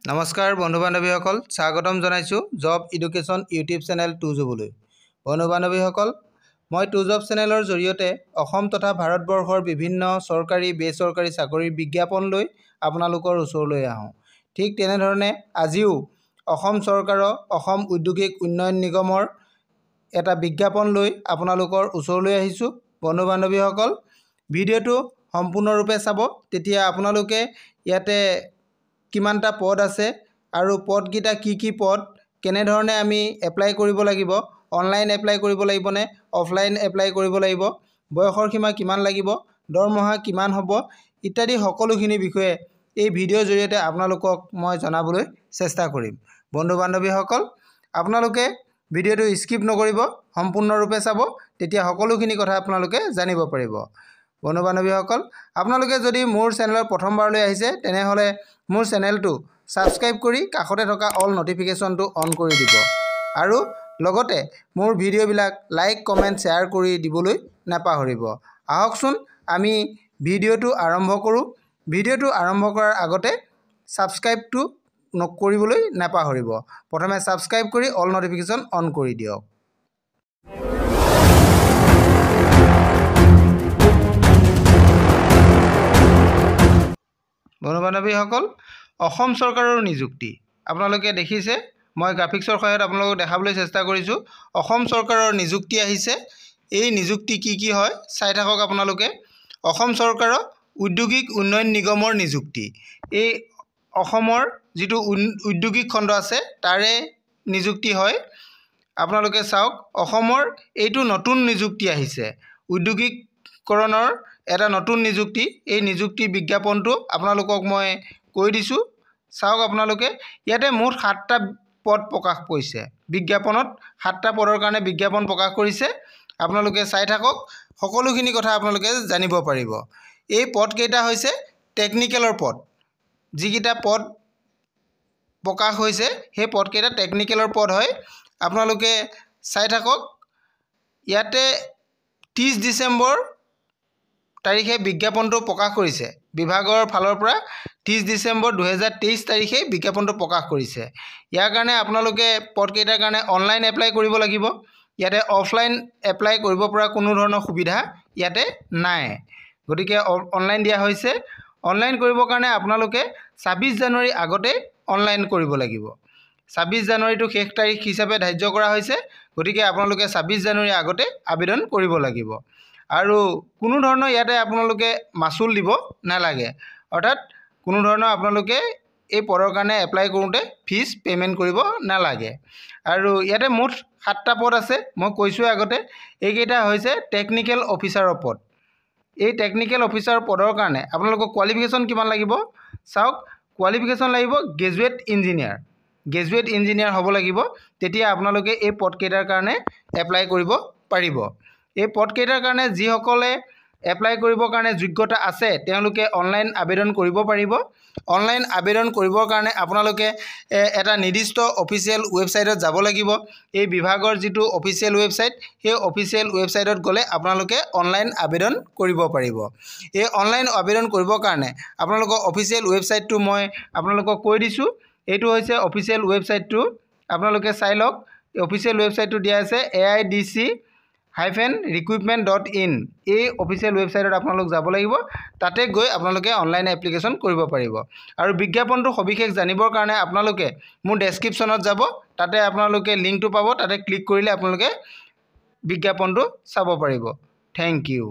নমস্কাৰ বন্ধু বান্ধৱীসকল, স্বাগতম জনাইছোঁ job education YouTube channel to জবলৈ। বন্ধু বান্ধৱীসকল, মই টু জব চেনেলৰ জৰিয়তে অসম তথা ভাৰতবৰ্ষৰ বিভিন্ন চৰকাৰী বেচৰকাৰী চাকৰিৰ বিজ্ঞাপন লৈ আপোনালোকৰ ওচৰলৈ আহোঁ। ঠিক তেনেধৰণে আজিও অসম চৰকাৰৰ অসম ঔদ্যোগিক উন্নয়ন নিগমৰ এটা বিজ্ঞাপন লৈ আপোনালোকৰ ওচৰলৈ আহিছোঁ। বন্ধু বান্ধৱীসকল, ভিডিঅ'টো সম্পূৰ্ণৰূপে চাব, তেতিয়া আপোনালোকে ইয়াতে কিমানটা পদ আছে আৰু পদকেইটা কি পদ, কেনেধৰণে আমি এপ্লাই কৰিব লাগিব, অনলাইন এপ্লাই কৰিব লাগিব নে অফলাইন এপ্লাই কৰিব লাগিব, বয়সৰ সীমা কিমান লাগিব, দৰমহা কিমান হ'ব ইত্যাদি সকলোখিনি বিষয়ে এই ভিডিঅ'ৰ জৰিয়তে আপোনালোকক মই জনাবলৈ চেষ্টা কৰিম। বন্ধু বান্ধৱীসকল, আপোনালোকে ভিডিঅ'টো স্কিপ নকৰিব, সম্পূৰ্ণৰূপে চাব, তেতিয়া সকলোখিনি কথা আপোনালোকে জানিব পাৰিব। বন্ধু বান্ধৱীসকল, আপোনালোকে যদি মোৰ চেনেলত প্ৰথমবাৰলৈ আহিছে তেনেহ'লে মোৰ চেনেলটো ছাবস্ক্ৰাইব কৰি কাষতে থকা অল নটিফিকেশ্যনটো অন কৰি দিব আৰু লগতে মোৰ ভিডিঅ'বিলাক লাইক কমেণ্ট শ্বেয়াৰ কৰি দিবলৈ নাপাহৰিব। আহকচোন আমি ভিডিঅ'টো আৰম্ভ কৰোঁ। ভিডিঅ'টো আৰম্ভ কৰাৰ আগতে ছাবস্ক্ৰাইবটো কৰিবলৈ নাপাহৰিব। প্ৰথমে ছাবস্ক্ৰাইব কৰি অল নটিফিকেশ্যন অন কৰি দিয়ক। বন্ধু বান্ধৱীসকল, অসম চৰকাৰৰ নিযুক্তি আপোনালোকে দেখিছে, মই গ্ৰাফিক্সৰ সহায়ত আপোনালোকক দেখাবলৈ চেষ্টা কৰিছোঁ। অসম চৰকাৰৰ নিযুক্তি আহিছে। এই নিযুক্তি কি হয় চাই থাকক আপোনালোকে। অসম চৰকাৰৰ ঔদ্যোগিক উন্নয়ন নিগমৰ নিযুক্তি, এই অসমৰ যিটো ঔদ্যোগিক খণ্ড আছে তাৰে নিযুক্তি হয়। আপোনালোকে চাওক, অসমৰ এইটো নতুন নিযুক্তি আহিছে, ঔদ্যোগিকৰণৰ এটা নতুন নিযুক্তি। এই নিযুক্তি বিজ্ঞাপনটো আপোনালোকক মই কৈ দিছোঁ, চাওক আপোনালোকে। ইয়াতে মুঠ 7টা পদ প্ৰকাশ কৰিছে বিজ্ঞাপনত, 7টা পদৰ কাৰণে বিজ্ঞাপন প্ৰকাশ কৰিছে। আপোনালোকে চাই থাকক, সকলোখিনি কথা আপোনালোকে জানিব পাৰিব। এই পদকেইটা হৈছে টেকনিকেলৰ পদ। যিকেইটা পদ প্ৰকাশ হৈছে সেই পদকেইটা টেকনিকেলৰ পদ হয়। আপোনালোকে চাই থাকক, ইয়াতে 30 ডিচেম্বৰ তাৰিখে বিজ্ঞাপনটো প্ৰকাশ কৰিছে বিভাগৰ ফালৰ পৰা। 30 ডিচেম্বৰ 2023 তাৰিখে বিজ্ঞাপনটো প্ৰকাশ কৰিছে। ইয়াৰ কাৰণে আপোনালোকে পদকেইটাৰ কাৰণে অনলাইন এপ্লাই কৰিব লাগিব। ইয়াতে অফলাইন এপ্লাই কৰিব পৰা কোনো ধৰণৰ সুবিধা ইয়াতে নাই, গতিকে অনলাইন দিয়া হৈছে। অনলাইন কৰিবৰ কাৰণে আপোনালোকে 26 জানুৱাৰী আগতে অনলাইন কৰিব লাগিব। 26 জানুৱাৰীটো শেষ তাৰিখ হিচাপে ধাৰ্য কৰা হৈছে, গতিকে আপোনালোকে 26 জানুৱাৰীৰ আগতে আবেদন কৰিব লাগিব। আৰু কোনো ধৰণৰ ইয়াতে আপোনালোকে মাচুল দিব নালাগে, অৰ্থাৎ কোনো ধৰণৰ আপোনালোকে এই পদৰ কাৰণে এপ্লাই কৰোঁতে ফিজ পে'মেণ্ট কৰিব নালাগে। আৰু ইয়াতে মুঠ 7টা পদ আছে, মই কৈছোঁ আগতে। এইকেইটা হৈছে টেকনিকেল অফিচাৰৰ পদ। এই টেকনিকেল অফিচাৰ পদৰ কাৰণে আপোনালোকৰ কোৱালিফিকেশ্যন কিমান লাগিব চাওক। কোৱালিফিকেশ্যন লাগিব গ্ৰেজুৱেট ইঞ্জিনিয়াৰ। গ্ৰেজুৱেট ইঞ্জিনিয়াৰ হ'ব লাগিব, তেতিয়া আপোনালোকে এই পদকেইটাৰ কাৰণে এপ্লাই কৰিব পাৰিব। এই পদকেইটাৰ কাৰণে যিসকলে এপ্লাই কৰিবৰ কাৰণে যোগ্যতা আছে তেওঁলোকে অনলাইন আবেদন কৰিব পাৰিব। অনলাইন আবেদন কৰিবৰ কাৰণে আপোনালোকে এটা নিৰ্দিষ্ট অফিচিয়েল ৱেবছাইটত যাব লাগিব। এই বিভাগৰ যিটো অফিচিয়েল ৱেবছাইট, সেই অফিচিয়েল ৱেবছাইটত গ'লে আপোনালোকে অনলাইন আবেদন কৰিব পাৰিব। এই অনলাইন আবেদন কৰিবৰ কাৰণে আপোনালোকৰ অফিচিয়েল ৱেবছাইটটো মই আপোনালোকক কৈ দিছোঁ। এইটো হৈছে অফিচিয়েল ৱেবছাইটটো, আপোনালোকে চাই লওক। অফিচিয়েল ৱেবছাইটটো দিয়া আছে AIDC-recruitment.in। এই অফিচিয়েল ৱেবছাইটত আপোনালোক যাব লাগিব। তাতে গৈ আপোনালোকে অনলাইন এপ্লিকেশ্যন কৰিব পাৰিব। আৰু বিজ্ঞাপনটো সবিশেষ জানিবৰ কাৰণে আপোনালোকে মোৰ ডেছক্ৰিপশ্যনত যাব, তাতে আপোনালোকে লিংকটো পাব, তাতে ক্লিক কৰিলে আপোনালোকে বিজ্ঞাপনটো চাব পাৰিব। Thank U.